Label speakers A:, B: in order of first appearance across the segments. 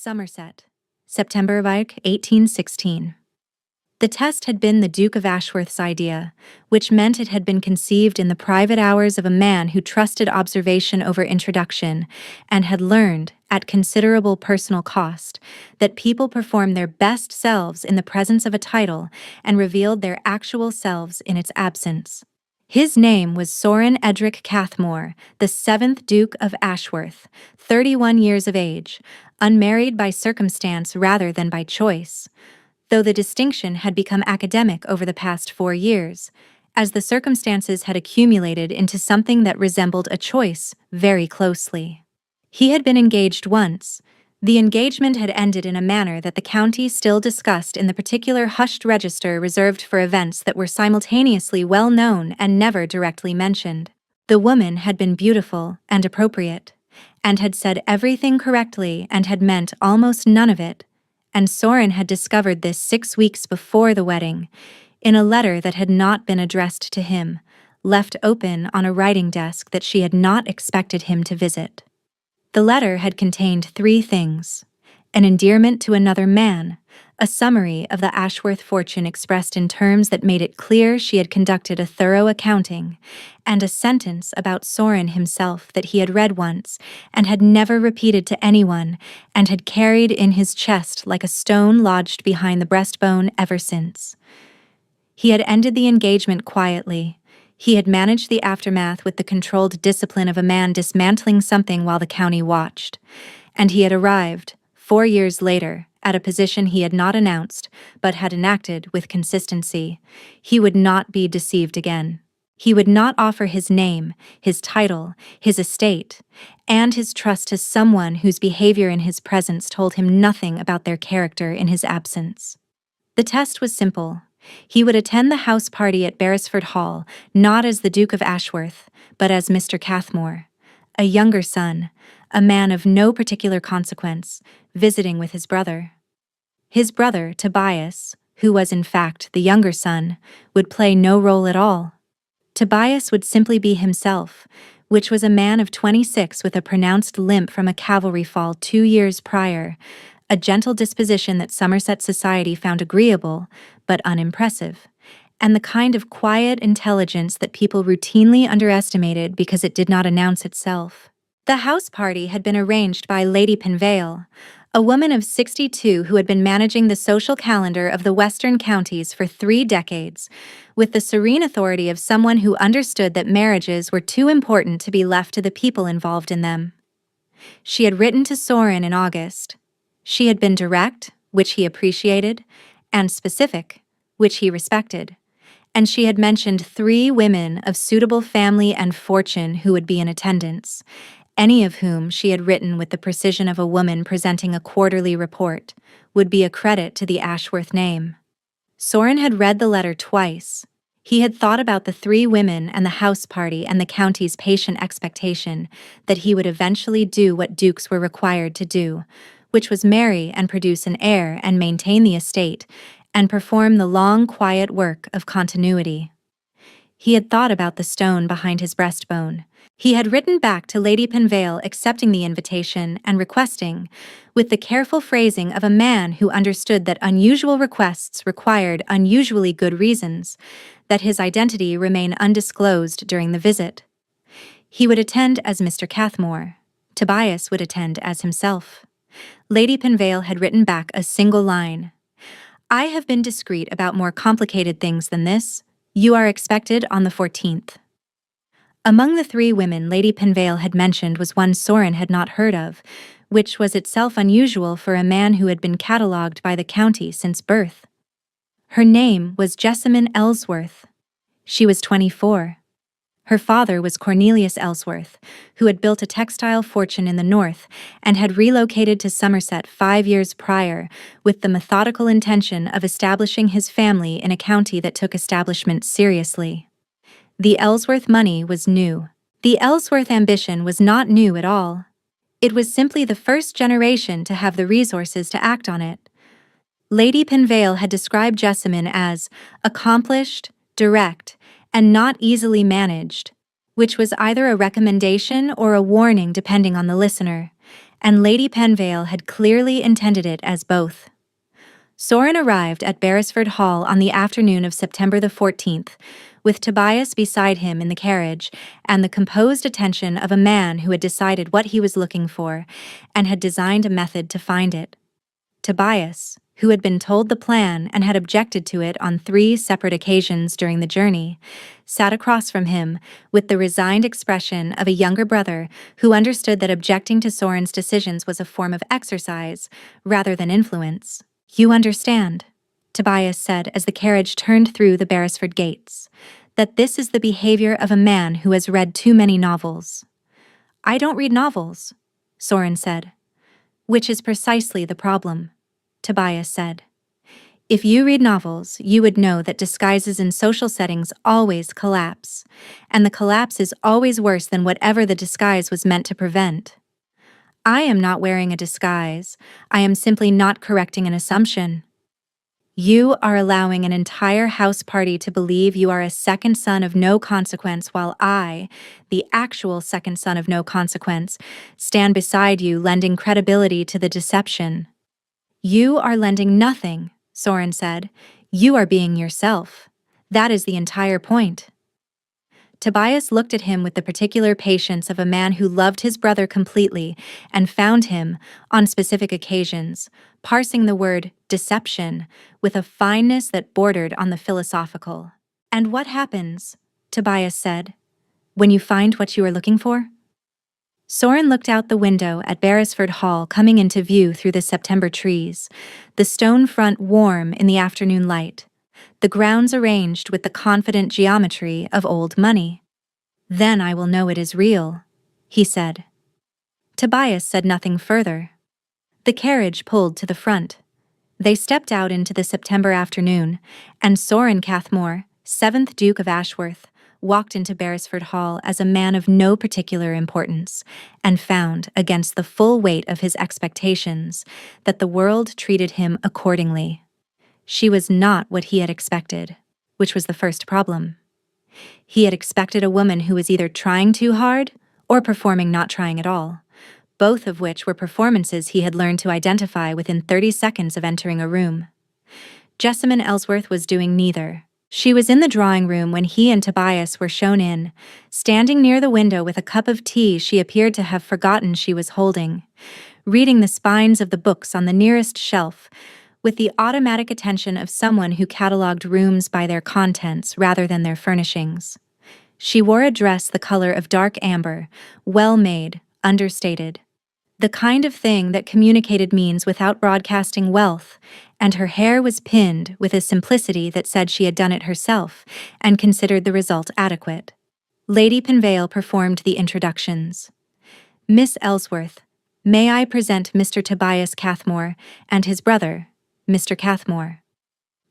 A: Somerset, September 1816. The test had been the Duke of Ashworth's idea, which meant it had been conceived in the private hours of a man who trusted observation over introduction and had learned, at considerable personal cost, that people perform their best selves in the presence of a title and revealed their actual selves in its absence. His name was Soren Edric Cathmore, the 7th Duke of Ashworth, 31 years of age, unmarried by circumstance rather than by choice, though the distinction had become academic over the past 4 years, as the circumstances had accumulated into something that resembled a choice very closely. He had been engaged once. The engagement had ended in a manner that the county still discussed in the particular hushed register reserved for events that were simultaneously well known and never directly mentioned. The woman had been beautiful and appropriate, and had said everything correctly and had meant almost none of it, and Soren had discovered this 6 weeks before the wedding, in a letter that had not been addressed to him, left open on a writing desk that she had not expected him to visit. The letter had contained 3 things: an endearment to another man, a summary of the Ashworth fortune expressed in terms that made it clear she had conducted a thorough accounting, and a sentence about Soren himself that he had read once and had never repeated to anyone and had carried in his chest like a stone lodged behind the breastbone ever since. He had ended the engagement quietly. He had managed the aftermath with the controlled discipline of a man dismantling something while the county watched, and he had arrived, 4 years later, at a position he had not announced, but had enacted with consistency. He would not be deceived again. He would not offer his name, his title, his estate, and his trust to someone whose behavior in his presence told him nothing about their character in his absence. The test was simple. He would attend the house party at Beresford Hall, not as the Duke of Ashworth, but as Mr. Cathmore, a younger son, a man of no particular consequence, visiting with his brother. His brother, Tobias, who was in fact the younger son, would play no role at all. Tobias would simply be himself, which was a man of 26 with a pronounced limp from a cavalry fall 2 years prior, a gentle disposition that Somerset society found agreeable but unimpressive, and the kind of quiet intelligence that people routinely underestimated because it did not announce itself. The house party had been arranged by Lady Penvale, a woman of 62 who had been managing the social calendar of the western counties for 3 decades, with the serene authority of someone who understood that marriages were too important to be left to the people involved in them. She had written to Soren in August. She had been direct, which he appreciated, and specific, which he respected, and she had mentioned 3 women of suitable family and fortune who would be in attendance, any of whom she had written with the precision of a woman presenting a quarterly report, would be a credit to the Ashworth name. Soren had read the letter twice. He had thought about the 3 women and the house party and the county's patient expectation that he would eventually do what dukes were required to do, which was marry and produce an heir and maintain the estate, and perform the long, quiet work of continuity. He had thought about the stone behind his breastbone. He had written back to Lady Penvale accepting the invitation and requesting, with the careful phrasing of a man who understood that unusual requests required unusually good reasons, that his identity remain undisclosed during the visit. He would attend as Mr. Cathmore. Tobias would attend as himself. Lady Penvale had written back a single line: "I have been discreet about more complicated things than this. You are expected on the 14th. Among the 3 women Lady Penvale had mentioned was one Soren had not heard of, which was itself unusual for a man who had been catalogued by the county since birth. Her name was Jessamine Ellsworth. She was 24. Her father was Cornelius Ellsworth, who had built a textile fortune in the north and had relocated to Somerset 5 years prior with the methodical intention of establishing his family in a county that took establishment seriously. The Ellsworth money was new. The Ellsworth ambition was not new at all. It was simply the first generation to have the resources to act on it. Lady Penvale had described Jessamine as accomplished, direct, and not easily managed, which was either a recommendation or a warning depending on the listener, and Lady Penvale had clearly intended it as both. Soren arrived at Beresford Hall on the afternoon of September the 14th, with Tobias beside him in the carriage and the composed attention of a man who had decided what he was looking for and had designed a method to find it. Tobias, who had been told the plan and had objected to it on 3 separate occasions during the journey, sat across from him with the resigned expression of a younger brother who understood that objecting to Soren's decisions was a form of exercise rather than influence. "You understand," Tobias said as the carriage turned through the Beresford gates, "that this is the behavior of a man who has read too many novels." "I don't read novels," Soren said. "Which is precisely the problem," Tobias said. "If you read novels, you would know that disguises in social settings always collapse, and the collapse is always worse than whatever the disguise was meant to prevent. I am not wearing a disguise. I am simply not correcting an assumption. You are allowing an entire house party to believe you are a second son of no consequence while I, the actual second son of no consequence, stand beside you lending credibility to the deception." "You are lending nothing," Soren said. "You are being yourself. That is the entire point." Tobias looked at him with the particular patience of a man who loved his brother completely and found him, on specific occasions, parsing the word deception with a fineness that bordered on the philosophical. "And what happens," Tobias said, "when you find what you are looking for?" Soren looked out the window at Beresford Hall coming into view through the September trees, the stone front warm in the afternoon light, the grounds arranged with the confident geometry of old money. "Then I will know it is real," he said. Tobias said nothing further. The carriage pulled to the front. They stepped out into the September afternoon, and Soren Cathmore, 7th Duke of Ashworth, walked into Beresford Hall as a man of no particular importance, and found, against the full weight of his expectations, that the world treated him accordingly. She was not what he had expected, which was the first problem. He had expected a woman who was either trying too hard or performing not trying at all, both of which were performances he had learned to identify within 30 seconds of entering a room. Jessamine Ellsworth was doing neither. She was in the drawing room when he and Tobias were shown in. Standing near the window with a cup of tea she appeared to have forgotten she was holding, reading the spines of the books on the nearest shelf, with the automatic attention of someone who catalogued rooms by their contents rather than their furnishings. She wore a dress the color of dark amber, well-made, understated. The kind of thing that communicated means without broadcasting wealth, and her hair was pinned with a simplicity that said she had done it herself and considered the result adequate. Lady Penvale performed the introductions. "Miss Ellsworth, may I present Mr. Tobias Cathmore and his brother, Mr. Cathmore."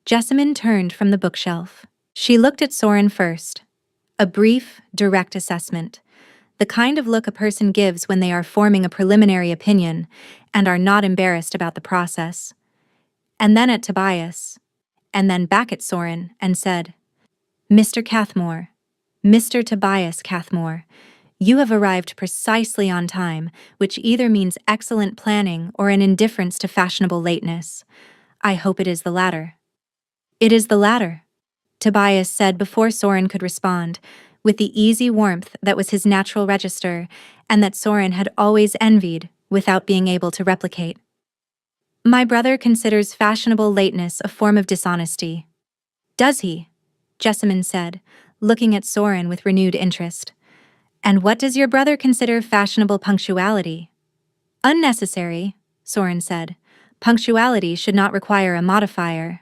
A: Jessamine turned from the bookshelf. She looked at Soren first. A brief, direct assessment. The kind of look a person gives when they are forming a preliminary opinion and are not embarrassed about the process. And then at Tobias, and then back at Soren, and said, "Mr. Cathmore, Mr. Tobias Cathmore, you have arrived precisely on time, which either means excellent planning or an indifference to fashionable lateness. I hope it is the latter." "It is the latter," Tobias said before Soren could respond, with the easy warmth that was his natural register and that Soren had always envied without being able to replicate. "My brother considers fashionable lateness a form of dishonesty." "Does he?" Jessamine said, looking at Soren with renewed interest. "And what does your brother consider fashionable punctuality?" "Unnecessary," Soren said. "Punctuality should not require a modifier."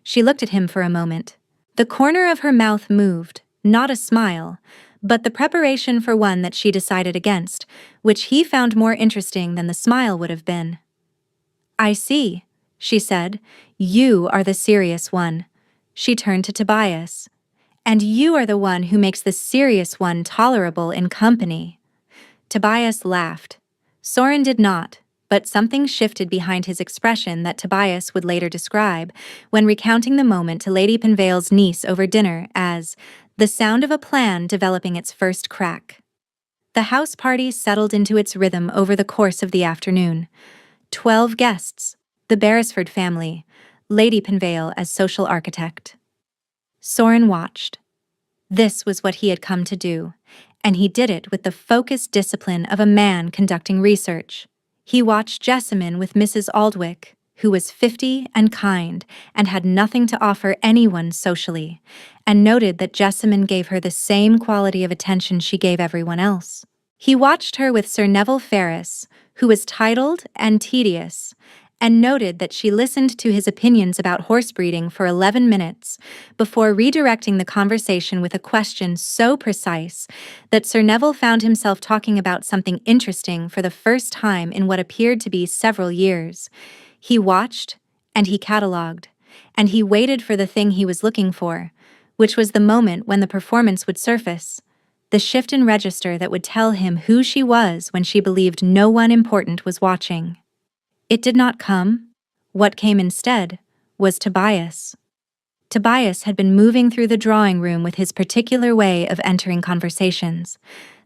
A: She looked at him for a moment. The corner of her mouth moved, not a smile, but the preparation for one that she decided against, which he found more interesting than the smile would have been. "I see," she said. "You are the serious one." She turned to Tobias. "And you are the one who makes the serious one tolerable in company." Tobias laughed. Soren did not, but something shifted behind his expression that Tobias would later describe, when recounting the moment to Lady Penvale's niece over dinner as the sound of a plan developing its first crack. The house party settled into its rhythm over the course of the afternoon. 12 guests, the Beresford family, Lady Penvale as social architect. Soren watched. This was what he had come to do, and he did it with the focused discipline of a man conducting research. He watched Jessamine with Mrs. Aldwych, who was 50 and kind and had nothing to offer anyone socially, and noted that Jessamine gave her the same quality of attention she gave everyone else. He watched her with Sir Neville Ferris, who was titled and tedious, and noted that she listened to his opinions about horse breeding for 11 minutes before redirecting the conversation with a question so precise that Sir Neville found himself talking about something interesting for the first time in what appeared to be several years. He watched, and he catalogued, and he waited for the thing he was looking for, which was the moment when the performance would surface, the shift in register that would tell him who she was when she believed no one important was watching. It did not come. What came instead was Tobias. Tobias had been moving through the drawing room with his particular way of entering conversations,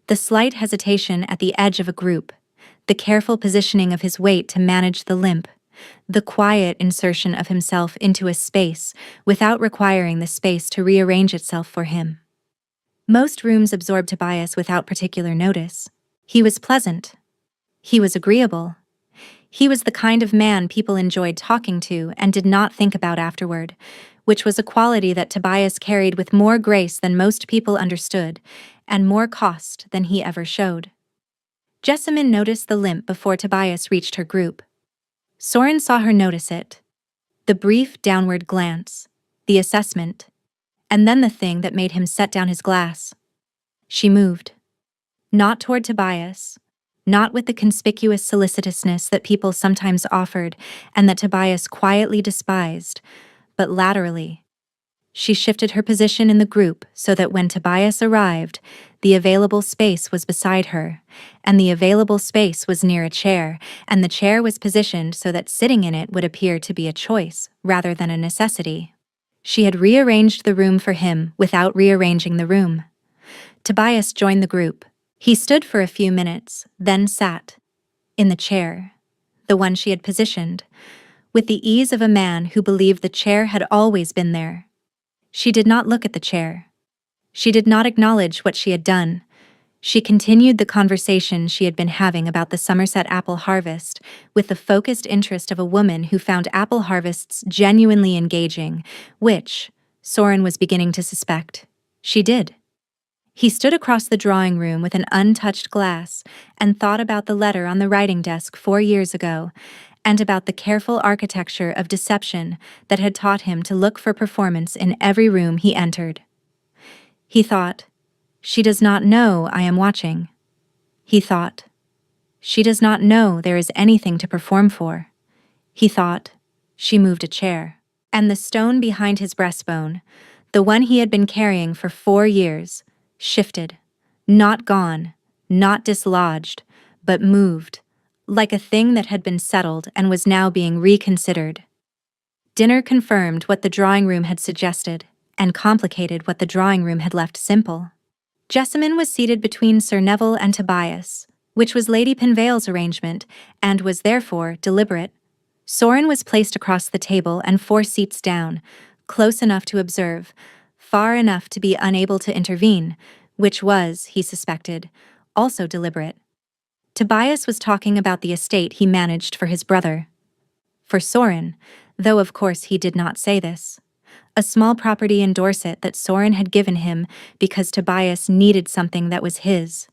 A: the slight hesitation at the edge of a group, the careful positioning of his weight to manage the limp, the quiet insertion of himself into a space without requiring the space to rearrange itself for him. Most rooms absorbed Tobias without particular notice. He was pleasant. He was agreeable. He was the kind of man people enjoyed talking to and did not think about afterward, which was a quality that Tobias carried with more grace than most people understood, and more cost than he ever showed. Jessamine noticed the limp before Tobias reached her group. Soren saw her notice it. The brief downward glance, the assessment, and then the thing that made him set down his glass. She moved. Not toward Tobias, not with the conspicuous solicitousness that people sometimes offered and that Tobias quietly despised, but laterally. She shifted her position in the group so that when Tobias arrived, the available space was beside her, and the available space was near a chair, and the chair was positioned so that sitting in it would appear to be a choice rather than a necessity. She had rearranged the room for him without rearranging the room. Tobias joined the group. He stood for a few minutes, then sat, in the chair, the one she had positioned, with the ease of a man who believed the chair had always been there. She did not look at the chair. She did not acknowledge what she had done. She continued the conversation she had been having about the Somerset apple harvest with the focused interest of a woman who found apple harvests genuinely engaging, which, Soren was beginning to suspect, she did. He stood across the drawing room with an untouched glass and thought about the letter on the writing desk 4 years ago, and about the careful architecture of deception that had taught him to look for performance in every room he entered. He thought, "She does not know I am watching." He thought, "She does not know there is anything to perform for." He thought, she moved a chair. And the stone behind his breastbone, the one he had been carrying for 4 years, shifted, not gone, not dislodged, but moved, like a thing that had been settled and was now being reconsidered. Dinner confirmed what the drawing room had suggested, and complicated what the drawing room had left simple. Jessamine was seated between Sir Neville and Tobias, which was Lady Penvale's arrangement, and was therefore deliberate. Soren was placed across the table and 4 seats down, close enough to observe, far enough to be unable to intervene, which was, he suspected, also deliberate. Tobias was talking about the estate he managed for his brother. For Soren, though of course he did not say this, a small property in Dorset that Soren had given him because Tobias needed something that was his,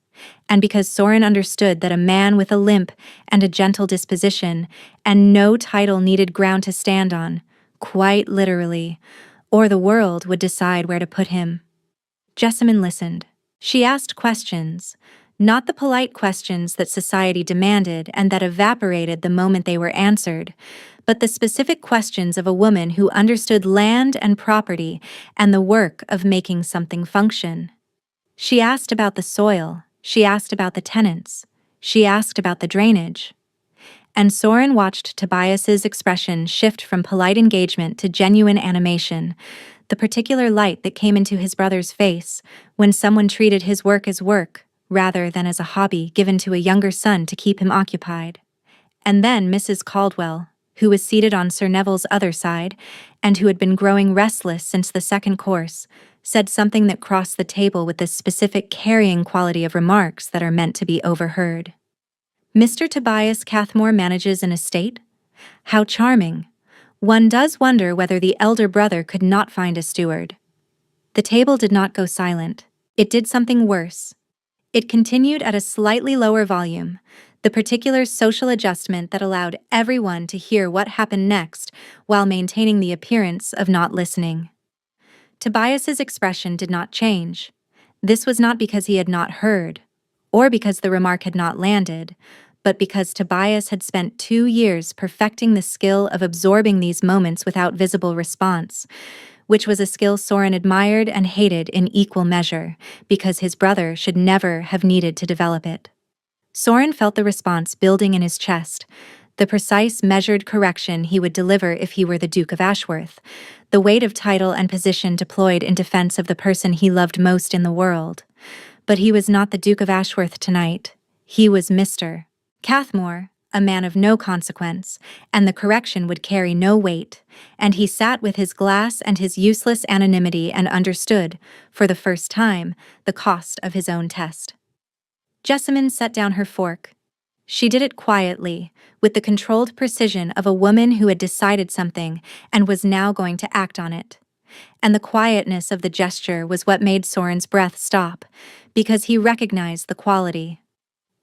A: and because Soren understood that a man with a limp and a gentle disposition and no title needed ground to stand on, quite literally, or the world would decide where to put him. Jessamine listened. She asked questions, not the polite questions that society demanded and that evaporated the moment they were answered, but the specific questions of a woman who understood land and property and the work of making something function. She asked about the soil, she asked about the tenants, she asked about the drainage. And Soren watched Tobias's expression shift from polite engagement to genuine animation, the particular light that came into his brother's face when someone treated his work as work, rather than as a hobby given to a younger son to keep him occupied. And then Mrs. Caldwell, who was seated on Sir Neville's other side, and who had been growing restless since the second course, said something that crossed the table with the specific carrying quality of remarks that are meant to be overheard. "Mr. Tobias Cathmore manages an estate? How charming. One does wonder whether the elder brother could not find a steward." The table did not go silent. It did something worse. It continued at a slightly lower volume, the particular social adjustment that allowed everyone to hear what happened next while maintaining the appearance of not listening. Tobias's expression did not change. This was not because he had not heard, or because the remark had not landed, but because Tobias had spent 2 years perfecting the skill of absorbing these moments without visible response, which was a skill Soren admired and hated in equal measure, because his brother should never have needed to develop it. Soren felt the response building in his chest, the precise measured correction he would deliver if he were the Duke of Ashworth, the weight of title and position deployed in defense of the person he loved most in the world. But he was not the Duke of Ashworth tonight. He was Mr. Cathmore, a man of no consequence, and the correction would carry no weight, and he sat with his glass and his useless anonymity and understood, for the first time, the cost of his own test. Jessamine set down her fork. She did it quietly, with the controlled precision of a woman who had decided something and was now going to act on it. And the quietness of the gesture was what made Soren's breath stop, because he recognized the quality.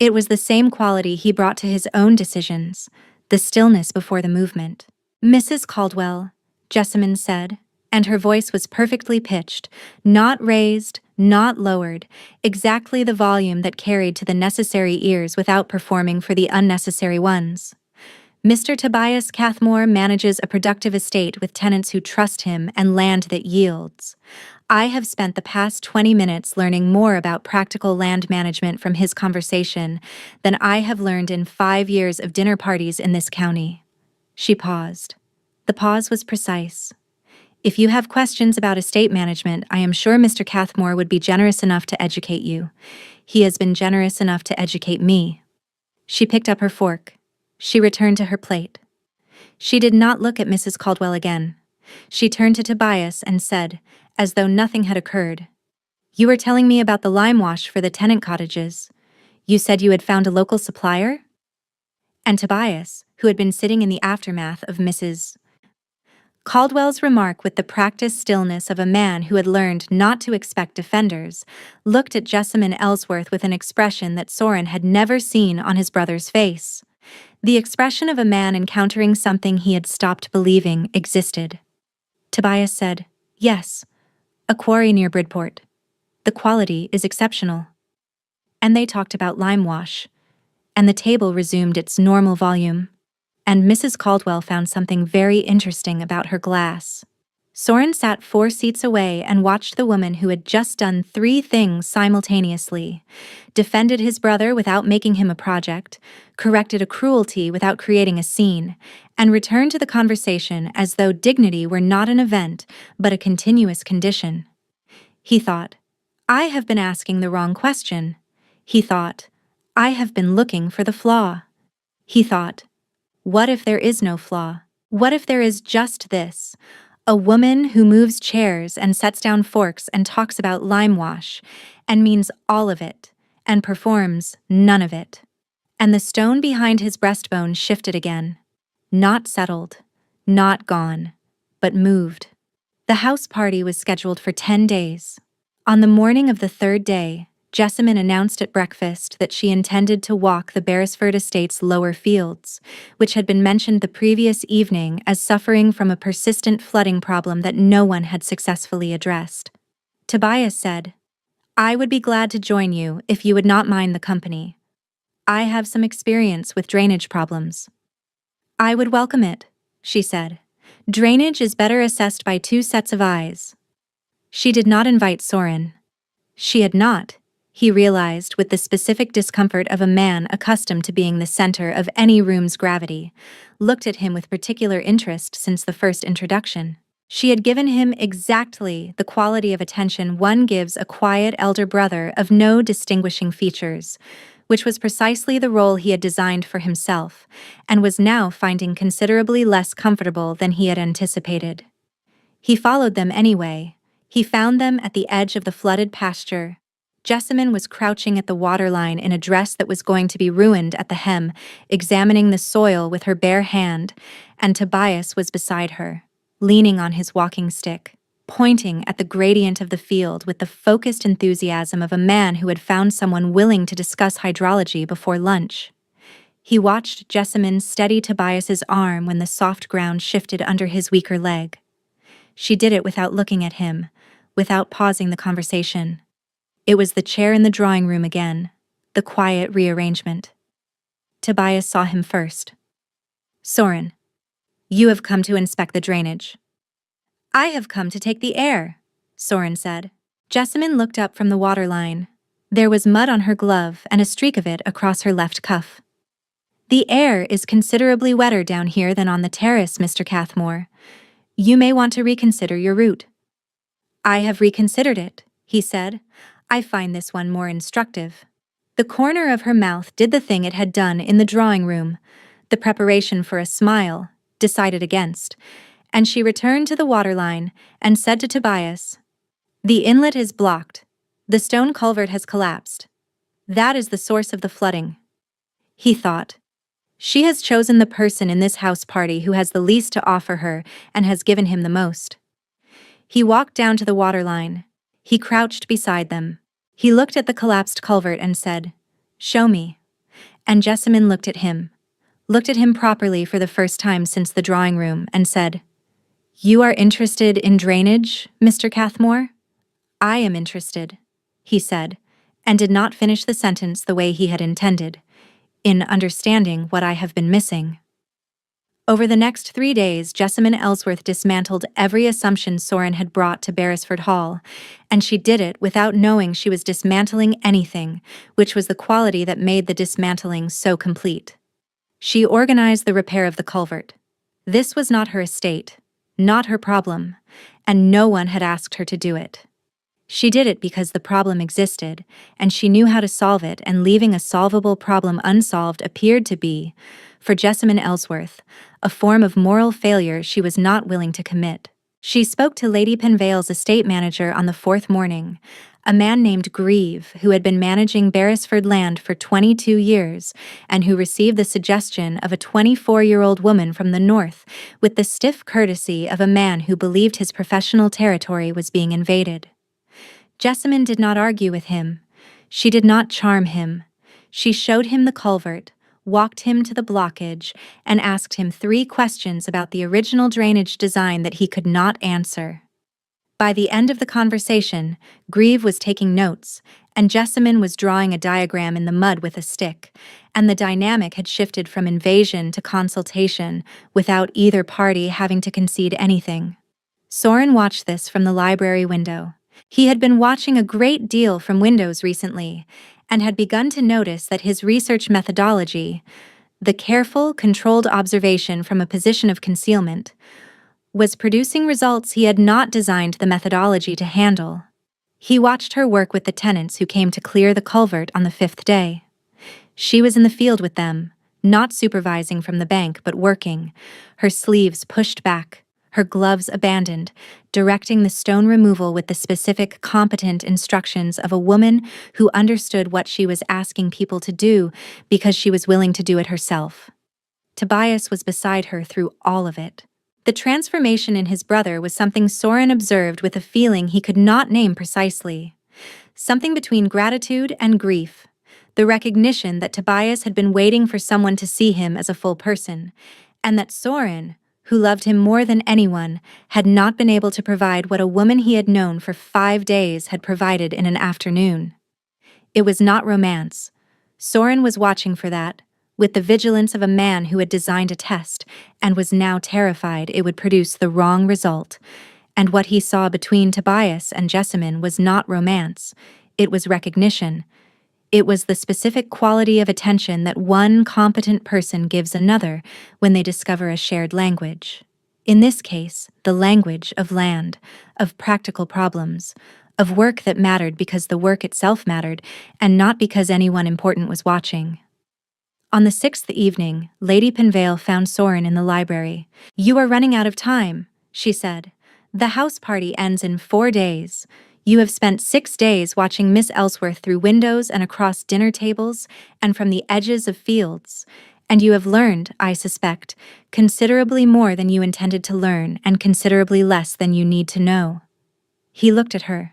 A: It was the same quality he brought to his own decisions, the stillness before the movement. "Mrs. Caldwell," Jessamine said, and her voice was perfectly pitched, not raised, not lowered, exactly the volume that carried to the necessary ears without performing for the unnecessary ones. "Mr. Tobias Cathmore manages a productive estate with tenants who trust him and land that yields. I have spent the past 20 minutes learning more about practical land management from his conversation than I have learned in 5 years of dinner parties in this county." She paused. The pause was precise. "If you have questions about estate management, I am sure Mr. Cathmore would be generous enough to educate you. He has been generous enough to educate me." She picked up her fork. She returned to her plate. She did not look at Mrs. Caldwell again. She turned to Tobias and said, as though nothing had occurred, "You were telling me about the lime wash for the tenant cottages. You said you had found a local supplier?" And Tobias, who had been sitting in the aftermath of Mrs. Caldwell's remark with the practiced stillness of a man who had learned not to expect defenders, looked at Jessamine Ellsworth with an expression that Soren had never seen on his brother's face. The expression of a man encountering something he had stopped believing existed. Tobias said, "Yes, a quarry near Bridport. The quality is exceptional." And they talked about lime wash, and the table resumed its normal volume. And Mrs. Caldwell found something very interesting about her glass. Soren sat 4 seats away and watched the woman who had just done 3 things simultaneously: defended his brother without making him a project, corrected a cruelty without creating a scene, and returned to the conversation as though dignity were not an event, but a continuous condition. He thought, "I have been asking the wrong question." He thought, "I have been looking for the flaw." He thought, "What if there is no flaw? What if there is just this? A woman who moves chairs and sets down forks and talks about lime wash, and means all of it, and performs none of it." And the stone behind his breastbone shifted again. Not settled, not gone, but moved. The house party was scheduled for 10 days. On the morning of the 3rd day, Jessamine announced at breakfast that she intended to walk the Beresford Estate's lower fields, which had been mentioned the previous evening as suffering from a persistent flooding problem that no one had successfully addressed. Tobias said, "I would be glad to join you if you would not mind the company. I have some experience with drainage problems." "I would welcome it," she said. "Drainage is better assessed by 2 sets of eyes." She did not invite Soren. She had not, he realized with the specific discomfort of a man accustomed to being the center of any room's gravity, looked at him with particular interest since the first introduction. She had given him exactly the quality of attention one gives a quiet elder brother of no distinguishing features, which was precisely the role he had designed for himself, and was now finding considerably less comfortable than he had anticipated. He followed them anyway. He found them at the edge of the flooded pasture. Jessamine was crouching at the waterline in a dress that was going to be ruined at the hem, examining the soil with her bare hand, and Tobias was beside her, leaning on his walking stick, pointing at the gradient of the field with the focused enthusiasm of a man who had found someone willing to discuss hydrology before lunch. He watched Jessamine steady Tobias's arm when the soft ground shifted under his weaker leg. She did it without looking at him, without pausing the conversation. It was the chair in the drawing room again, the quiet rearrangement. Tobias saw him first. "Soren, you have come to inspect the drainage." "I have come to take the air," Soren said. Jessamine looked up from the waterline. There was mud on her glove and a streak of it across her left cuff. "The air is considerably wetter down here than on the terrace, Mr. Cathmore. You may want to reconsider your route." "I have reconsidered it," he said. "I find this one more instructive." The corner of her mouth did the thing it had done in the drawing room, the preparation for a smile, decided against, and she returned to the waterline and said to Tobias, "The inlet is blocked. The stone culvert has collapsed. That is the source of the flooding." He thought, "She has chosen the person in this house party who has the least to offer her and has given him the most." He walked down to the waterline. He crouched beside them. He looked at the collapsed culvert and said, "Show me." And Jessamine looked at him properly for the first time since the drawing room, and said, "You are interested in drainage, Mr. Cathmore?" "I am interested," he said, and did not finish the sentence the way he had intended, "in understanding what I have been missing." Over the next 3 days, Jessamine Ellsworth dismantled every assumption Soren had brought to Beresford Hall, and she did it without knowing she was dismantling anything, which was the quality that made the dismantling so complete. She organized the repair of the culvert. This was not her estate, not her problem, and no one had asked her to do it. She did it because the problem existed, and she knew how to solve it, and leaving a solvable problem unsolved appeared to be, for Jessamine Ellsworth, a form of moral failure she was not willing to commit. She spoke to Lady Penvale's estate manager on the 4th morning, a man named Grieve who had been managing Beresford land for 22 years and who received the suggestion of a 24-year-old woman from the north with the stiff courtesy of a man who believed his professional territory was being invaded. Jessamine did not argue with him. She did not charm him. She showed him the culvert, walked him to the blockage, and asked him 3 questions about the original drainage design that he could not answer. By the end of the conversation, Grieve was taking notes, and Jessamine was drawing a diagram in the mud with a stick, and the dynamic had shifted from invasion to consultation without either party having to concede anything. Soren watched this from the library window. He had been watching a great deal from windows recently, and had begun to notice that his research methodology, the careful, controlled observation from a position of concealment, was producing results he had not designed the methodology to handle. He watched her work with the tenants who came to clear the culvert on the 5th day. She was in the field with them, not supervising from the bank but working, her sleeves pushed back, her gloves abandoned, directing the stone removal with the specific, competent instructions of a woman who understood what she was asking people to do because she was willing to do it herself. Tobias was beside her through all of it. The transformation in his brother was something Soren observed with a feeling he could not name precisely. Something between gratitude and grief. The recognition that Tobias had been waiting for someone to see him as a full person, and that Soren, who loved him more than anyone, had not been able to provide what a woman he had known for 5 days had provided in an afternoon. It was not romance. Soren was watching for that, with the vigilance of a man who had designed a test and was now terrified it would produce the wrong result. And what he saw between Tobias and Jessamine was not romance. It was recognition. It was the specific quality of attention that one competent person gives another when they discover a shared language. In this case, the language of land, of practical problems, of work that mattered because the work itself mattered, and not because anyone important was watching. On the sixth evening, Lady Penvale found Soren in the library. "You are running out of time," she said. "The house party ends in 4 days. You have spent 6 days watching Miss Ellsworth through windows and across dinner tables and from the edges of fields, and you have learned, I suspect, considerably more than you intended to learn and considerably less than you need to know." He looked at her.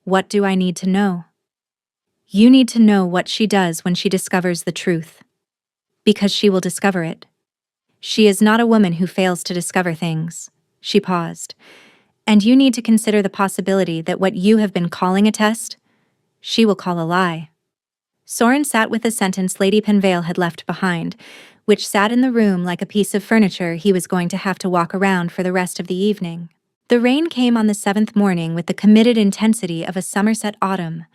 A: "What do I need to know?" "You need to know what she does when she discovers the truth. Because she will discover it. She is not a woman who fails to discover things." She paused. "And you need to consider the possibility that what you have been calling a test, she will call a lie." Soren sat with the sentence Lady Penvale had left behind, which sat in the room like a piece of furniture he was going to have to walk around for the rest of the evening. The rain came on the 7th morning with the committed intensity of a Somerset autumn,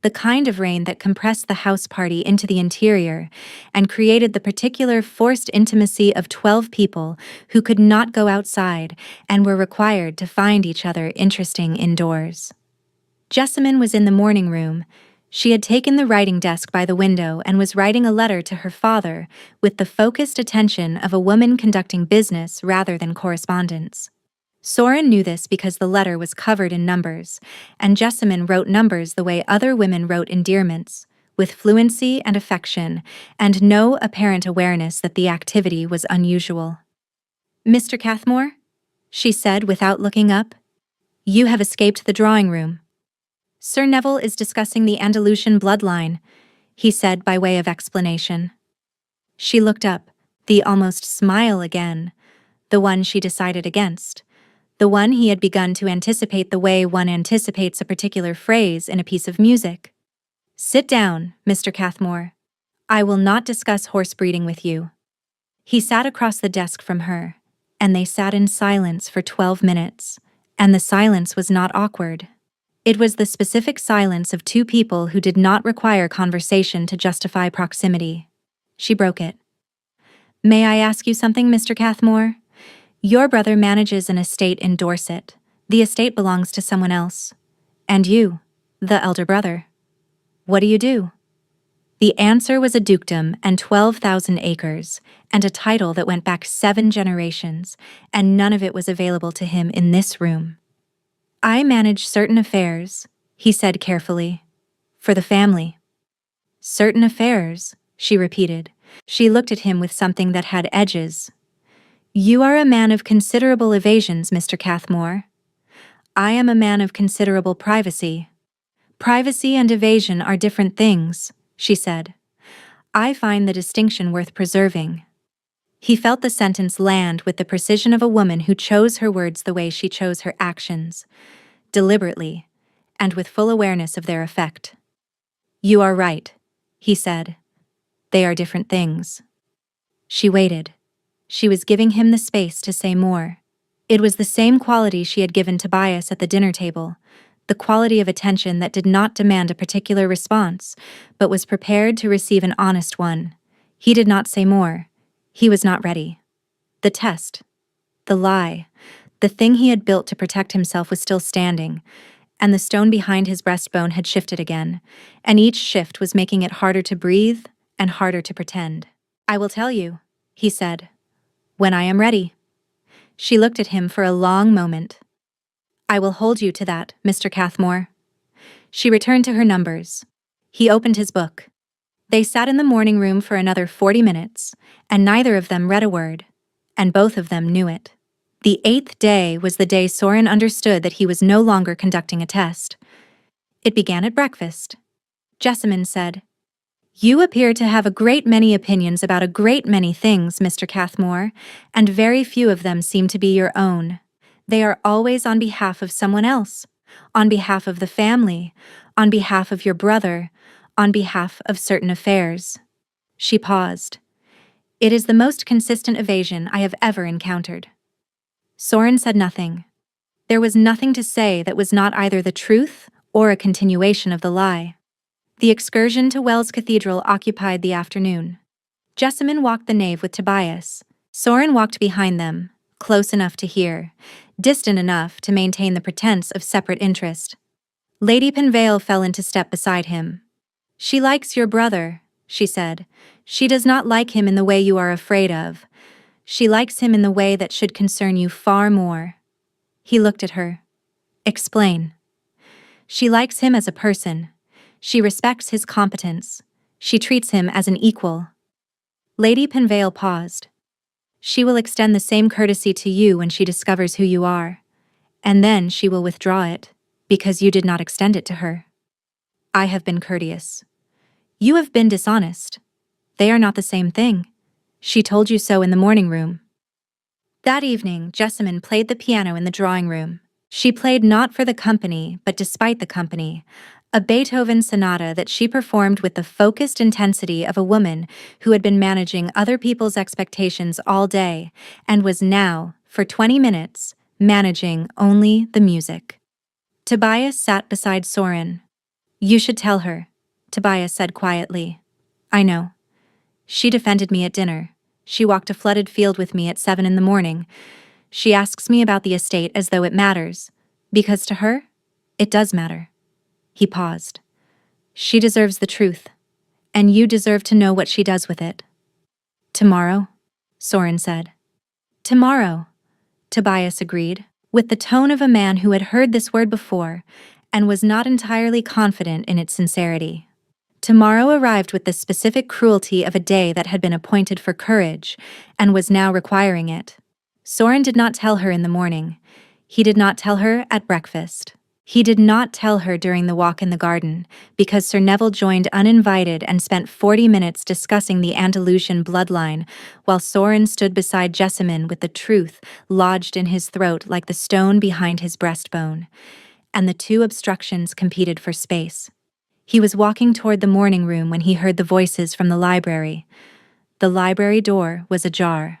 A: the kind of rain that compressed the house party into the interior and created the particular forced intimacy of 12 people who could not go outside and were required to find each other interesting indoors. Jessamine was in the morning room. She had taken the writing desk by the window and was writing a letter to her father with the focused attention of a woman conducting business rather than correspondence. Soren knew this because the letter was covered in numbers, and Jessamine wrote numbers the way other women wrote endearments, with fluency and affection, and no apparent awareness that the activity was unusual. "Mr. Cathmore?" she said without looking up. "You have escaped the drawing room. Sir Neville is discussing the Andalusian bloodline," he said by way of explanation. She looked up, the almost smile again, the one she decided against. The one he had begun to anticipate the way one anticipates a particular phrase in a piece of music. "Sit down, Mr. Cathmore. I will not discuss horse breeding with you." He sat across the desk from her, and they sat in silence for 12 minutes, and the silence was not awkward. It was the specific silence of two people who did not require conversation to justify proximity. She broke it. "May I ask you something, Mr. Cathmore? Your brother manages an estate in Dorset. The estate belongs to someone else. And you, the elder brother. What do you do?" The answer was a dukedom and 12,000 acres, and a title that went back 7 generations, and none of it was available to him in this room. "I manage certain affairs," he said carefully. "For the family." "Certain affairs," she repeated. She looked at him with something that had edges. "You are a man of considerable evasions, Mr. Cathmore. I am a man of considerable privacy." "Privacy and evasion are different things," she said. "I find the distinction worth preserving." He felt the sentence land with the precision of a woman who chose her words the way she chose her actions, deliberately, and with full awareness of their effect. "You are right," he said. "They are different things." She waited. She was giving him the space to say more. It was the same quality she had given Tobias at the dinner table, the quality of attention that did not demand a particular response, but was prepared to receive an honest one. He did not say more. He was not ready. The test, the lie, the thing he had built to protect himself was still standing, and the stone behind his breastbone had shifted again, and each shift was making it harder to breathe and harder to pretend. "I will tell you," he said, "when I am ready." She looked at him for a long moment. "I will hold you to that, Mr. Cathmore." She returned to her numbers. He opened his book. They sat in the morning room for another 40 minutes, and neither of them read a word, and both of them knew it. The 8th day was the day Soren understood that he was no longer conducting a test. It began at breakfast. Jessamine said, "You appear to have a great many opinions about a great many things, Mr. Cathmore, and very few of them seem to be your own. They are always on behalf of someone else, on behalf of the family, on behalf of your brother, on behalf of certain affairs." She paused. "It is the most consistent evasion I have ever encountered." Soren said nothing. There was nothing to say that was not either the truth or a continuation of the lie. The excursion to Wells Cathedral occupied the afternoon. Jessamine walked the nave with Tobias. Soren walked behind them, close enough to hear, distant enough to maintain the pretense of separate interest. Lady Penvale fell into step beside him. "She likes your brother," she said. "She does not like him in the way you are afraid of. She likes him in the way that should concern you far more." He looked at her. "Explain." "She likes him as a person. She respects his competence. She treats him as an equal." Lady Penvale paused. "She will extend the same courtesy to you when she discovers who you are. And then she will withdraw it, because you did not extend it to her. I have been courteous. You have been dishonest. They are not the same thing. She told you so in the morning room." That evening, Jessamine played the piano in the drawing room. She played not for the company, but despite the company, a Beethoven sonata that she performed with the focused intensity of a woman who had been managing other people's expectations all day and was now, for 20 minutes, managing only the music. Tobias sat beside Soren. "You should tell her," Tobias said quietly. "I know. She defended me at dinner. She walked a flooded field with me at 7 in the morning. She asks me about the estate as though it matters, because to her, it does matter." He paused. "She deserves the truth, and you deserve to know what she does with it." "Tomorrow," Soren said. "Tomorrow," Tobias agreed, with the tone of a man who had heard this word before and was not entirely confident in its sincerity. Tomorrow arrived with the specific cruelty of a day that had been appointed for courage and was now requiring it. Soren did not tell her in the morning. He did not tell her at breakfast. He did not tell her during the walk in the garden, because Sir Neville joined uninvited and spent 40 minutes discussing the Andalusian bloodline, while Soren stood beside Jessamine with the truth lodged in his throat like the stone behind his breastbone. And the two obstructions competed for space. He was walking toward the morning room when he heard the voices from the library. The library door was ajar.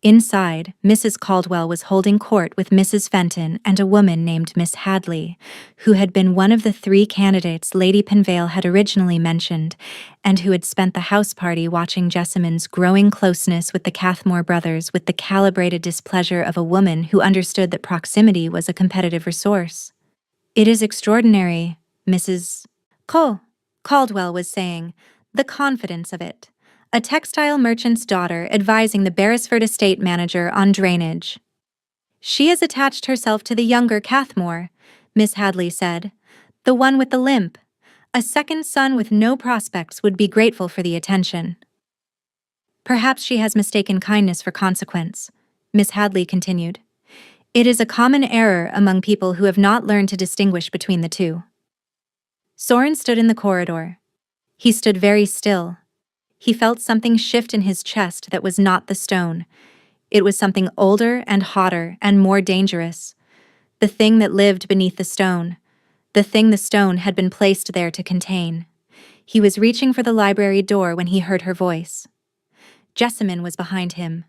A: Inside, Mrs. Caldwell was holding court with Mrs. Fenton and a woman named Miss Hadley, who had been one of the 3 candidates Lady Penvale had originally mentioned, and who had spent the house party watching Jessamine's growing closeness with the Cathmore brothers with the calibrated displeasure of a woman who understood that proximity was a competitive resource. "It is extraordinary, Mrs. Caldwell was saying, "the confidence of it. A textile merchant's daughter advising the Beresford estate manager on drainage." "She has attached herself to the younger Cathmore," Miss Hadley said. "The one with the limp. A second son with no prospects would be grateful for the attention." "Perhaps she has mistaken kindness for consequence," Miss Hadley continued. "It is a common error among people who have not learned to distinguish between the two." Soren stood in the corridor. He stood very still. He felt something shift in his chest that was not the stone. It was something older and hotter and more dangerous. The thing that lived beneath the stone. The thing the stone had been placed there to contain. He was reaching for the library door when he heard her voice. Jessamine was behind him.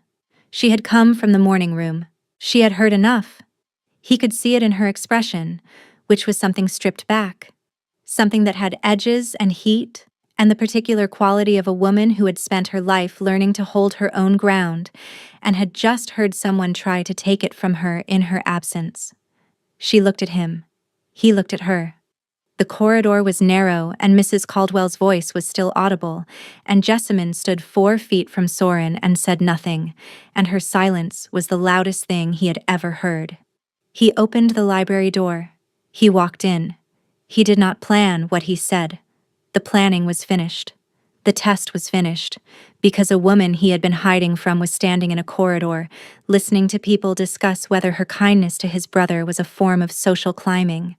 A: She had come from the morning room. She had heard enough. He could see it in her expression, which was something stripped back. Something that had edges and heat, and the particular quality of a woman who had spent her life learning to hold her own ground, and had just heard someone try to take it from her in her absence. She looked at him. He looked at her. The corridor was narrow, and Mrs. Caldwell's voice was still audible, and Jessamine stood 4 feet from Soren and said nothing, and her silence was the loudest thing he had ever heard. He opened the library door. He walked in. He did not plan what he said. The planning was finished. The test was finished, because a woman he had been hiding from was standing in a corridor, listening to people discuss whether her kindness to his brother was a form of social climbing,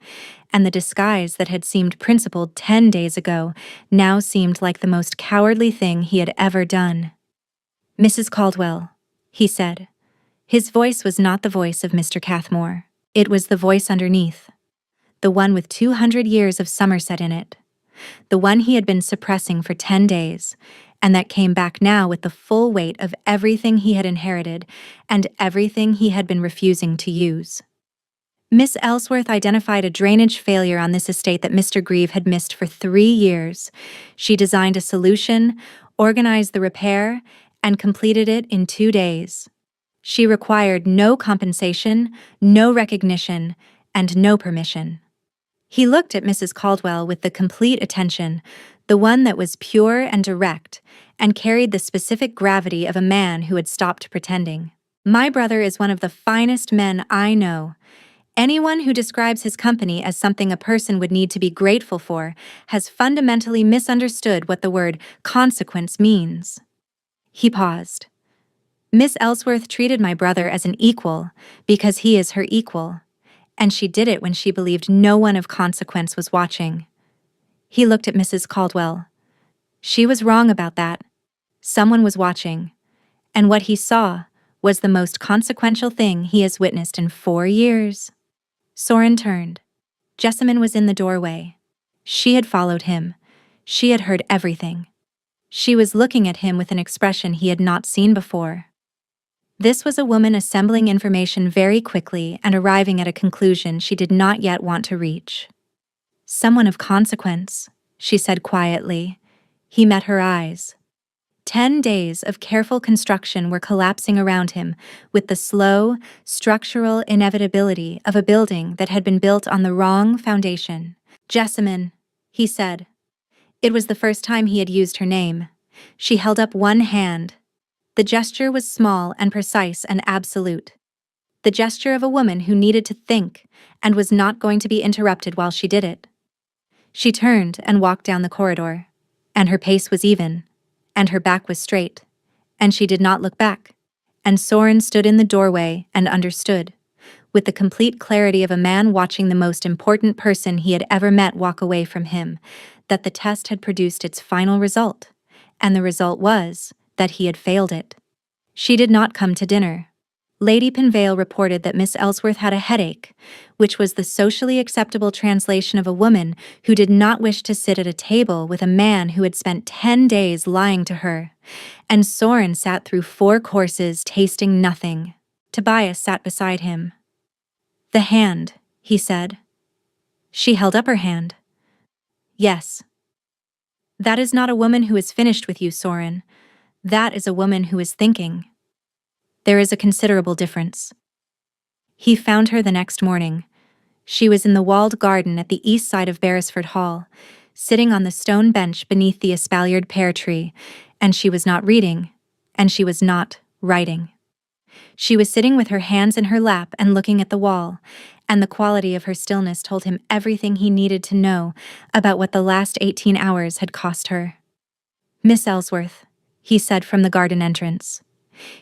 A: and the disguise that had seemed principled 10 days ago now seemed like the most cowardly thing he had ever done. "Mrs. Caldwell," he said. His voice was not the voice of Mr. Cathmore. It was the voice underneath. The one with 200 years of Somerset in it. The one he had been suppressing for 10 days, and that came back now with the full weight of everything he had inherited and everything he had been refusing to use. Miss Ellsworth identified a drainage failure on this estate that Mr. Grieve had missed for 3 years. She designed a solution, organized the repair, and completed it in 2 days. She required no compensation, no recognition, and no permission. He looked at Mrs. Caldwell with the complete attention, the one that was pure and direct, and carried the specific gravity of a man who had stopped pretending. My brother is one of the finest men I know. Anyone who describes his company as something a person would need to be grateful for has fundamentally misunderstood what the word consequence means. He paused. Miss Ellsworth treated my brother as an equal because he is her equal, and she did it when she believed no one of consequence was watching. He looked at Mrs. Caldwell. She was wrong about that. Someone was watching, and what he saw was the most consequential thing he has witnessed in 4 years. Soren turned. Jessamine was in the doorway. She had followed him. She had heard everything. She was looking at him with an expression he had not seen before. This was a woman assembling information very quickly and arriving at a conclusion she did not yet want to reach. Someone of consequence, she said quietly. He met her eyes. 10 days of careful construction were collapsing around him with the slow, structural inevitability of a building that had been built on the wrong foundation. Jessamine, he said. It was the first time he had used her name. She held up one hand. The gesture was small and precise and absolute. The gesture of a woman who needed to think and was not going to be interrupted while she did it. She turned and walked down the corridor, and her pace was even, and her back was straight, and she did not look back. And Soren stood in the doorway and understood, with the complete clarity of a man watching the most important person he had ever met walk away from him, that the test had produced its final result, and the result was that he had failed it. She did not come to dinner. Lady Penvale reported that Miss Ellsworth had a headache, which was the socially acceptable translation of a woman who did not wish to sit at a table with a man who had spent 10 days lying to her. And Soren sat through 4 courses tasting nothing. Tobias sat beside him. "The hand," he said. She held up her hand. "Yes. That is not a woman who is finished with you, Soren. That is a woman who is thinking. There is a considerable difference." He found her the next morning. She was in the walled garden at the east side of Beresford Hall, sitting on the stone bench beneath the espaliered pear tree, and she was not reading, and she was not writing. She was sitting with her hands in her lap and looking at the wall, and the quality of her stillness told him everything he needed to know about what the last 18 hours had cost her. "Miss Ellsworth," he said from the garden entrance.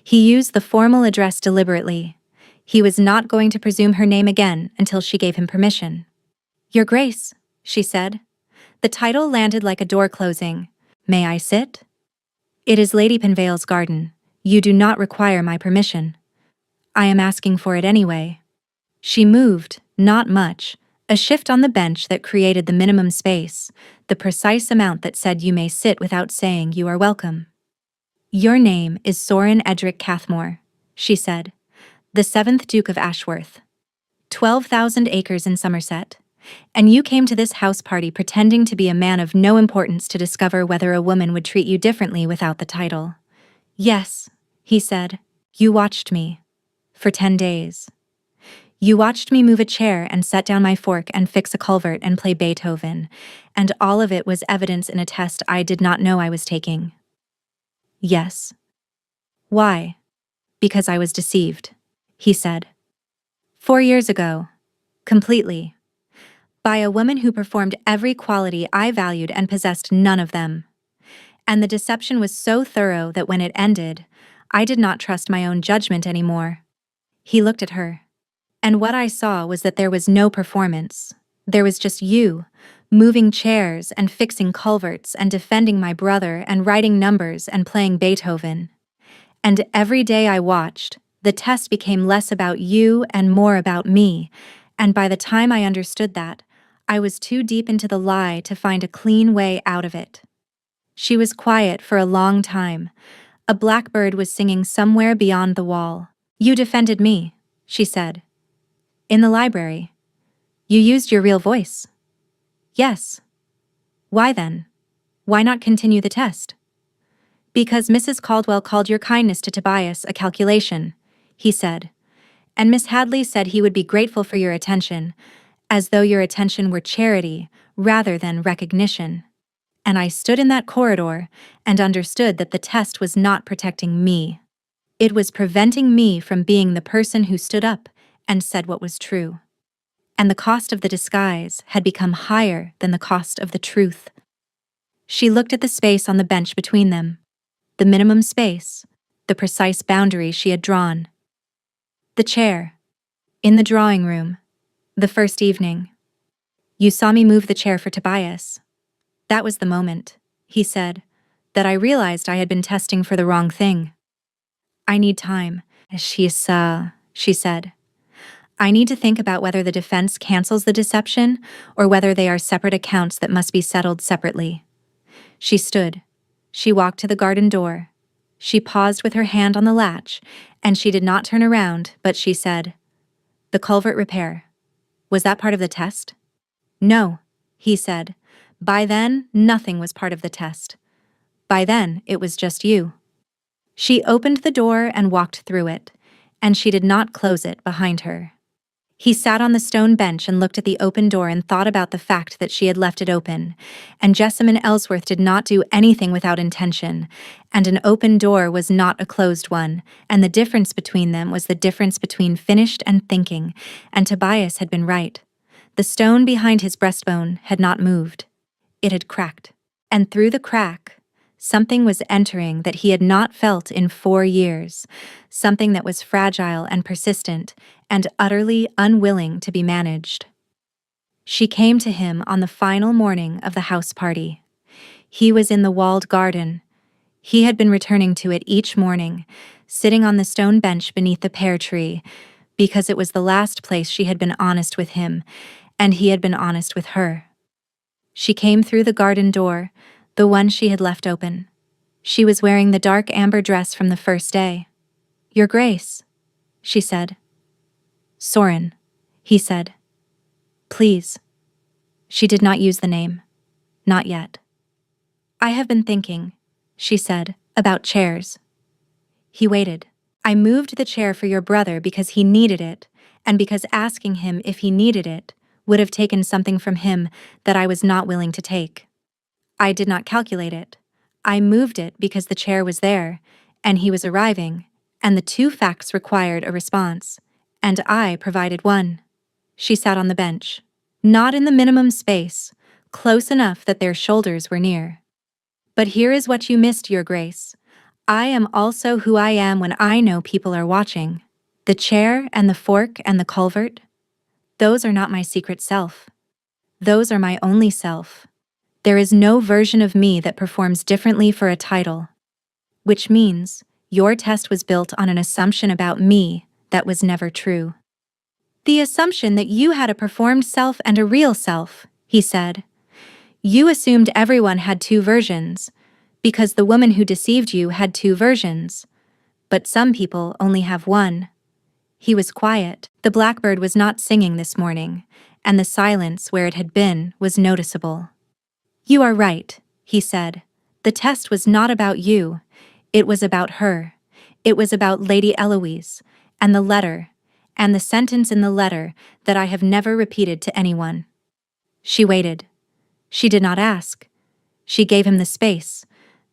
A: He used the formal address deliberately. He was not going to presume her name again until she gave him permission. "Your Grace," she said. The title landed like a door closing. "May I sit?" "It is Lady Penvale's garden. You do not require my permission." "I am asking for it anyway." She moved, not much, a shift on the bench that created the minimum space, the precise amount that said you may sit without saying you are welcome. "Your name is Soren Edric Cathmore," she said, "the 7th Duke of Ashworth. 12,000 acres in Somerset. And you came to this house party pretending to be a man of no importance to discover whether a woman would treat you differently without the title." "Yes," he said, "you watched me. For 10 days. You watched me move a chair and set down my fork and fix a culvert and play Beethoven, and all of it was evidence in a test I did not know I was taking." "Yes." "Why?" "Because I was deceived," he said. 4 years ago. Completely. By a woman who performed every quality I valued and possessed none of them. And the deception was so thorough that when it ended, I did not trust my own judgment anymore. He looked at her. And what I saw was that there was no performance. There was just you, moving chairs and fixing culverts and defending my brother and writing numbers and playing Beethoven. And every day I watched, the test became less about you and more about me, and by the time I understood that, I was too deep into the lie to find a clean way out of it. She was quiet for a long time. A blackbird was singing somewhere beyond the wall. "You defended me," she said. "In the library. You used your real voice." "Yes." "Why then? Why not continue the test?" "Because Mrs. Caldwell called your kindness to Tobias a calculation," he said. And Miss Hadley said he would be grateful for your attention, as though your attention were charity rather than recognition. And I stood in that corridor and understood that the test was not protecting me. It was preventing me from being the person who stood up and said what was true. And the cost of the disguise had become higher than the cost of the truth. She looked at the space on the bench between them, the minimum space, the precise boundary she had drawn. The chair. In the drawing room. The first evening. You saw me move the chair for Tobias. That was the moment, he said, that I realized I had been testing for the wrong thing. I need time, she said. I need to think about whether the defense cancels the deception or whether they are separate accounts that must be settled separately. She stood. She walked to the garden door. She paused with her hand on the latch, and she did not turn around, but she said, "The culvert repair. Was that part of the test?" "No," he said. "By then, nothing was part of the test. By then, it was just you." She opened the door and walked through it, and she did not close it behind her. He sat on the stone bench and looked at the open door and thought about the fact that she had left it open, and Jessamine Ellsworth did not do anything without intention, and an open door was not a closed one, and the difference between them was the difference between finished and thinking, and Tobias had been right. The stone behind his breastbone had not moved. It had cracked, and through the crack, something was entering that he had not felt in 4 years, something that was fragile and persistent and utterly unwilling to be managed. She came to him on the final morning of the house party. He was in the walled garden. He had been returning to it each morning, sitting on the stone bench beneath the pear tree, because it was the last place she had been honest with him, and he had been honest with her. She came through the garden door, the one she had left open. She was wearing the dark amber dress from the first day. "Your Grace," she said. "Soren," he said. "Please." She did not use the name. Not yet. "I have been thinking," she said, "about chairs." He waited. "I moved the chair for your brother because he needed it, and because asking him if he needed it would have taken something from him that I was not willing to take. I did not calculate it. I moved it because the chair was there, and he was arriving, and the two facts required a response, and I provided one." She sat on the bench, not in the minimum space, close enough that their shoulders were near. "But here is what you missed, Your Grace. I am also who I am when I know people are watching. The chair and the fork and the culvert, those are not my secret self. Those are my only self. There is no version of me that performs differently for a title. Which means, your test was built on an assumption about me that was never true. The assumption that you had a performed self and a real self," he said. "You assumed everyone had 2 versions, because the woman who deceived you had 2 versions. But some people only have 1. He was quiet. The blackbird was not singing this morning, and the silence where it had been was noticeable. "You are right," he said. "The test was not about you. It was about her. It was about Lady Eloise, and the letter, and the sentence in the letter that I have never repeated to anyone." She waited. She did not ask. She gave him the space,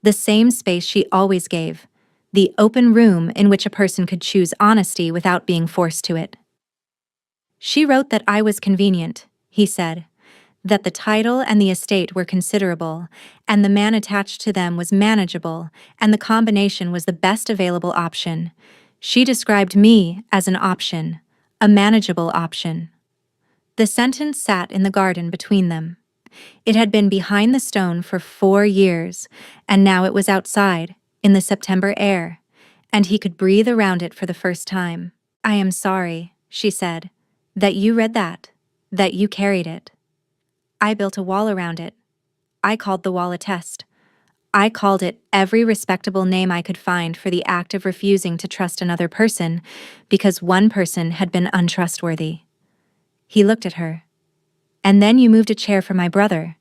A: the same space she always gave, the open room in which a person could choose honesty without being forced to it. "She wrote that I was convenient," he said, "that the title and the estate were considerable, and the man attached to them was manageable, and the combination was the best available option. She described me as an option, a manageable option." The sentence sat in the garden between them. It had been behind the stone for 4 years, and now it was outside, in the September air, and he could breathe around it for the first time. "I am sorry," she said, "that you read that, that you carried it. I built a wall around it. I called the wall a test. I called it every respectable name I could find for the act of refusing to trust another person because one person had been untrustworthy." He looked at her. "And then you moved a chair for my brother,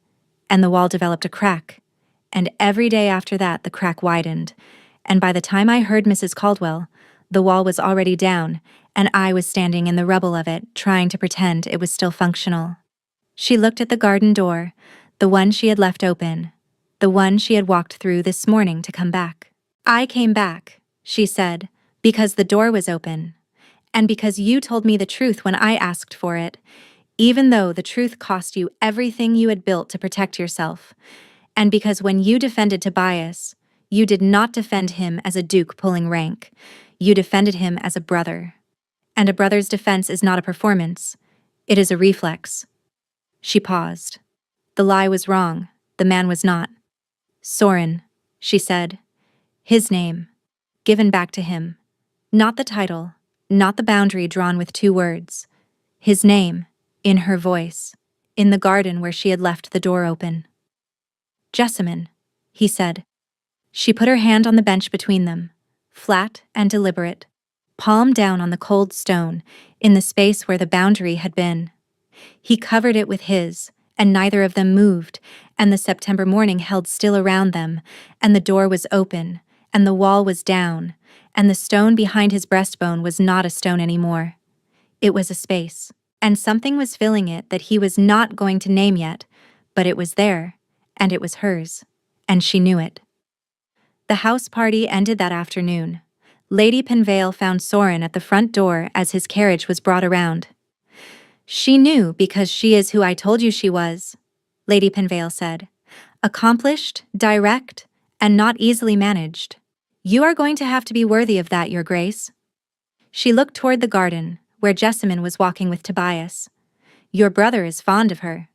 A: and the wall developed a crack, and every day after that the crack widened, and by the time I heard Mrs. Caldwell, The wall was already down, and I was standing in the rubble of it, trying to pretend it was still functional. She looked at the garden door, the one she had left open, the one she had walked through this morning to come back. I came back, she said, because the door was open, and because you told me the truth when I asked for it, even though the truth cost you everything you had built to protect yourself, and because when you defended Tobias, you did not defend him as a duke pulling rank, you defended him as a brother. And a brother's defense is not a performance, it is a reflex. She paused. The lie was wrong, the man was not. Soren, she said. His name. Given back to him. Not the title, not the boundary drawn with 2 words. His name, in her voice, in the garden where she had left the door open. Jessamine, he said. She put her hand on the bench between them, flat and deliberate, palm down on the cold stone, in the space where the boundary had been. He covered it with his, and neither of them moved, and the September morning held still around them, and the door was open, and the wall was down, and the stone behind his breastbone was not a stone anymore. It was a space, and something was filling it that he was not going to name yet, but it was there, and it was hers, and she knew it. The house party ended that afternoon. Lady Penvale found Soren at the front door as his carriage was brought around. She knew because she is who I told you she was, Lady Penvale said. Accomplished, direct, and not easily managed. You are going to have to be worthy of that, Your Grace. She looked toward the garden, where Jessamine was walking with Tobias. Your brother is fond of her.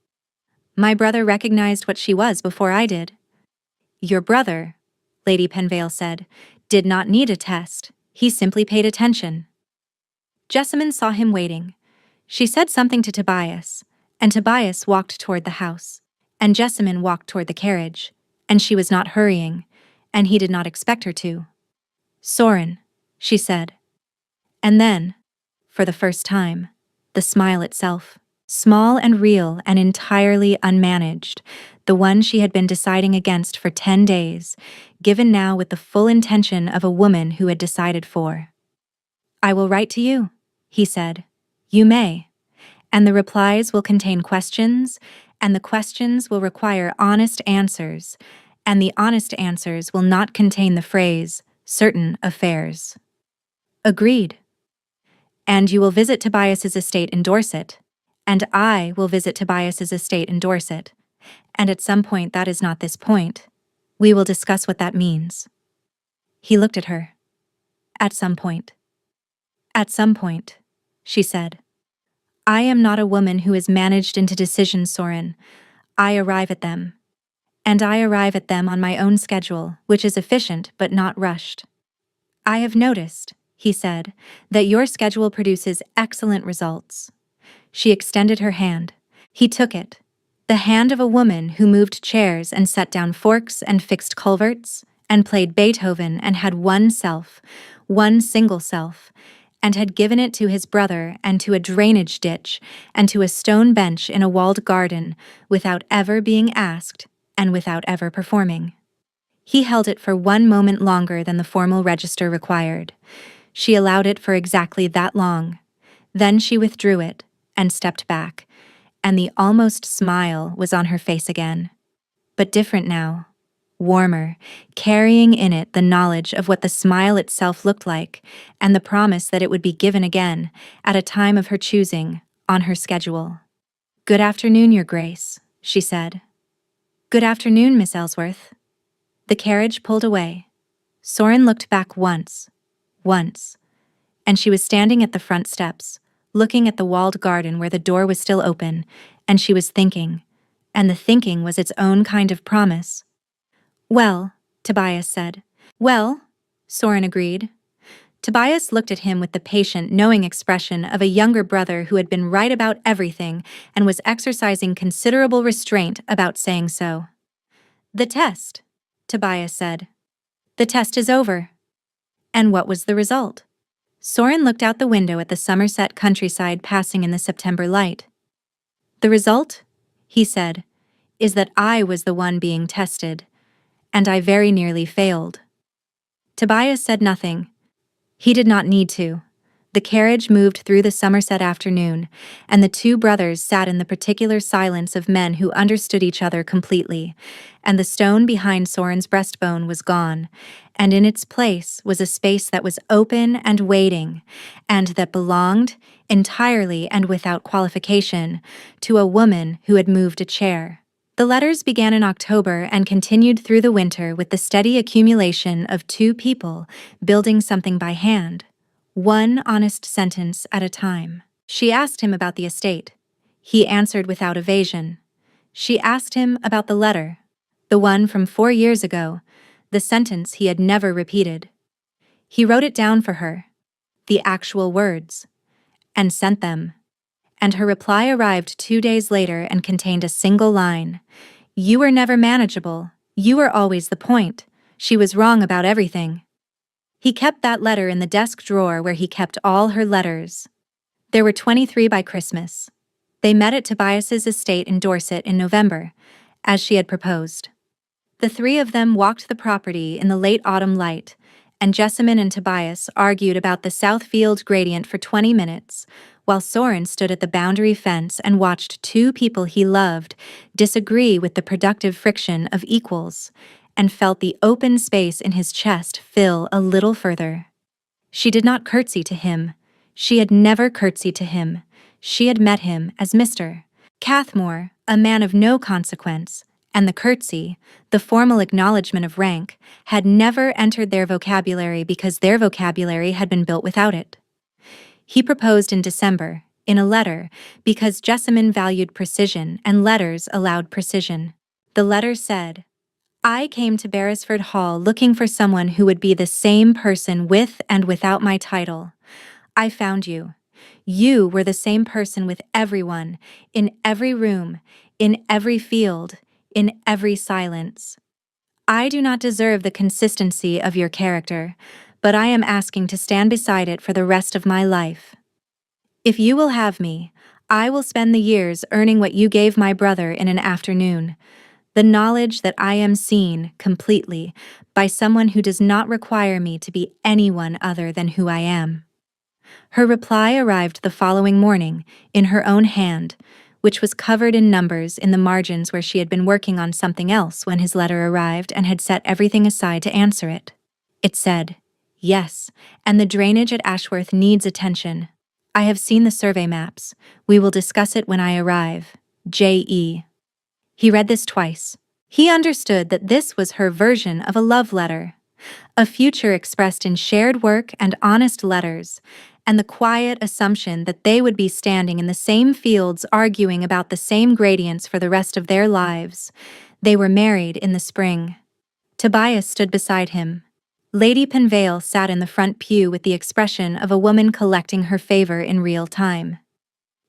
A: My brother recognized what she was before I did. Your brother, Lady Penvale said, did not need a test. He simply paid attention. Jessamine saw him waiting. She said something to Tobias, and Tobias walked toward the house, and Jessamine walked toward the carriage, and she was not hurrying, and he did not expect her to. Soren, she said. And then, for the first time, the smile itself, small and real and entirely unmanaged, the one she had been deciding against for 10 days, given now with the full intention of a woman who had decided for. I will write to you, he said. You may. And the replies will contain questions, and the questions will require honest answers, and the honest answers will not contain the phrase, certain affairs. Agreed. And you will visit Tobias's estate in Dorset, and I will visit Tobias's estate in Dorset, and at some point that is not this point. We will discuss what that means. He looked at her. At some point. At some point, she said. I am not a woman who is managed into decisions, Soren. I arrive at them. And I arrive at them on my own schedule, which is efficient but not rushed. I have noticed, he said, that your schedule produces excellent results. She extended her hand. He took it. The hand of a woman who moved chairs and set down forks and fixed culverts, and played Beethoven and had one self, one single self, and had given it to his brother and to a drainage ditch and to a stone bench in a walled garden without ever being asked and without ever performing. He held it for 1 moment longer than the formal register required. She allowed it for exactly that long. Then she withdrew it and stepped back, and the almost smile was on her face again. But different now. Warmer, carrying in it the knowledge of what the smile itself looked like, and the promise that it would be given again, at a time of her choosing, on her schedule. Good afternoon, Your Grace, she said. Good afternoon, Miss Ellsworth. The carriage pulled away. Soren looked back once, and she was standing at the front steps, looking at the walled garden where the door was still open, and she was thinking, and the thinking was its own kind of promise. Well, Tobias said. Well, Soren agreed. Tobias looked at him with the patient, knowing expression of a younger brother who had been right about everything and was exercising considerable restraint about saying so. The test, Tobias said. The test is over. And what was the result? Soren looked out the window at the Somerset countryside passing in the September light. The result, he said, is that I was the one being tested, and I very nearly failed. Tobias said nothing. He did not need to. The carriage moved through the Somerset afternoon, and the two brothers sat in the particular silence of men who understood each other completely, and the stone behind Soren's breastbone was gone, and in its place was a space that was open and waiting, and that belonged, entirely and without qualification, to a woman who had moved a chair. The letters began in October and continued through the winter with the steady accumulation of two people building something by hand, one honest sentence at a time. She asked him about the estate. He answered without evasion. She asked him about the letter, the one from 4 years ago, the sentence he had never repeated. He wrote it down for her, the actual words, and sent them. And her reply arrived 2 days later and contained a single line. "You were never manageable. You were always the point. She was wrong about everything." He kept that letter in the desk drawer where he kept all her letters. There were 23 by Christmas. They met at Tobias's estate in Dorset in November, as she had proposed. The three of them walked the property in the late autumn light, and Jessamine and Tobias argued about the Southfield gradient for 20 minutes, while Soren stood at the boundary fence and watched two people he loved disagree with the productive friction of equals, and felt the open space in his chest fill a little further. She did not curtsy to him. She had never curtsied to him. She had met him as Mr. Cathmore, a man of no consequence, and the curtsy, the formal acknowledgement of rank, had never entered their vocabulary because their vocabulary had been built without it. He proposed in December, in a letter, because Jessamine valued precision and letters allowed precision. The letter said, "I came to Beresford Hall looking for someone who would be the same person with and without my title. I found you. You were the same person with everyone, in every room, in every field, in every silence. I do not deserve the consistency of your character, but I am asking to stand beside it for the rest of my life. If you will have me, I will spend the years earning what you gave my brother in an afternoon, the knowledge that I am seen, completely, by someone who does not require me to be anyone other than who I am." Her reply arrived the following morning, in her own hand, which was covered in numbers in the margins where she had been working on something else when his letter arrived and had set everything aside to answer it. It said, "Yes, and the drainage at Ashworth needs attention. I have seen the survey maps. We will discuss it when I arrive. J.E." He read this twice. He understood that this was her version of a love letter, a future expressed in shared work and honest letters, and the quiet assumption that they would be standing in the same fields arguing about the same gradients for the rest of their lives. They were married in the spring. Tobias stood beside him. Lady Penvale sat in the front pew with the expression of a woman collecting her favor in real time.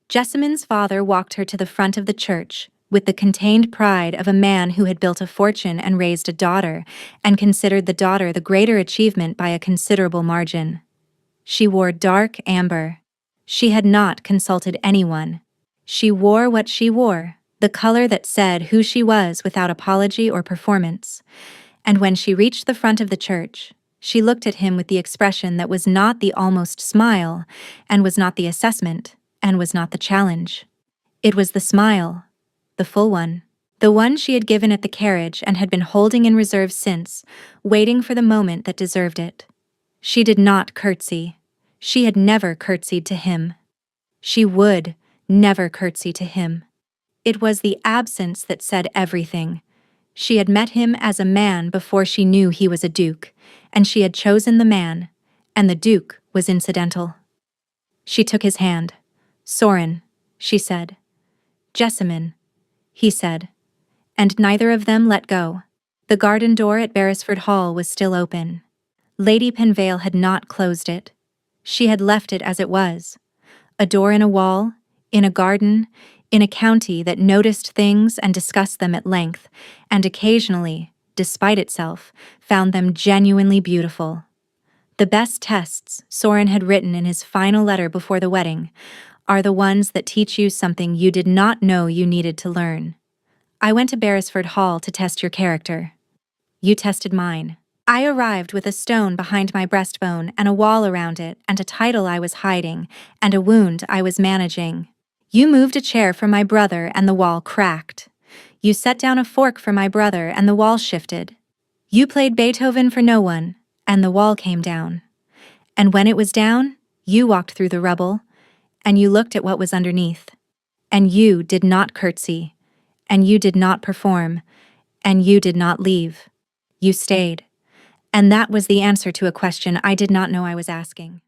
A: Jessamine's father walked her to the front of the church, with the contained pride of a man who had built a fortune and raised a daughter, and considered the daughter the greater achievement by a considerable margin. She wore dark amber. She had not consulted anyone. She wore what she wore, the color that said who she was without apology or performance. And when she reached the front of the church, she looked at him with the expression that was not the almost smile, and was not the assessment, and was not the challenge. It was the smile, the full one, the one she had given at the carriage and had been holding in reserve since, waiting for the moment that deserved it. She did not curtsy. She had never curtsied to him. She would never curtsy to him. It was the absence that said everything. She had met him as a man before she knew he was a duke, and she had chosen the man, and the duke was incidental. She took his hand. "Soren," she said. "Jessamine," he said. And neither of them let go. The garden door at Beresford Hall was still open. Lady Penvale had not closed it. She had left it as it was. A door in a wall, in a garden, in a county that noticed things and discussed them at length, and occasionally, despite itself, found them genuinely beautiful. The best tests, Soren had written in his final letter before the wedding, are the ones that teach you something you did not know you needed to learn. I went to Beresford Hall to test your character. You tested mine. I arrived with a stone behind my breastbone and a wall around it and a title I was hiding and a wound I was managing. You moved a chair for my brother and the wall cracked. You set down a fork for my brother and the wall shifted. You played Beethoven for no one, and the wall came down. And when it was down, you walked through the rubble, and you looked at what was underneath. And you did not curtsy, and you did not perform, and you did not leave. You stayed. And that was the answer to a question I did not know I was asking.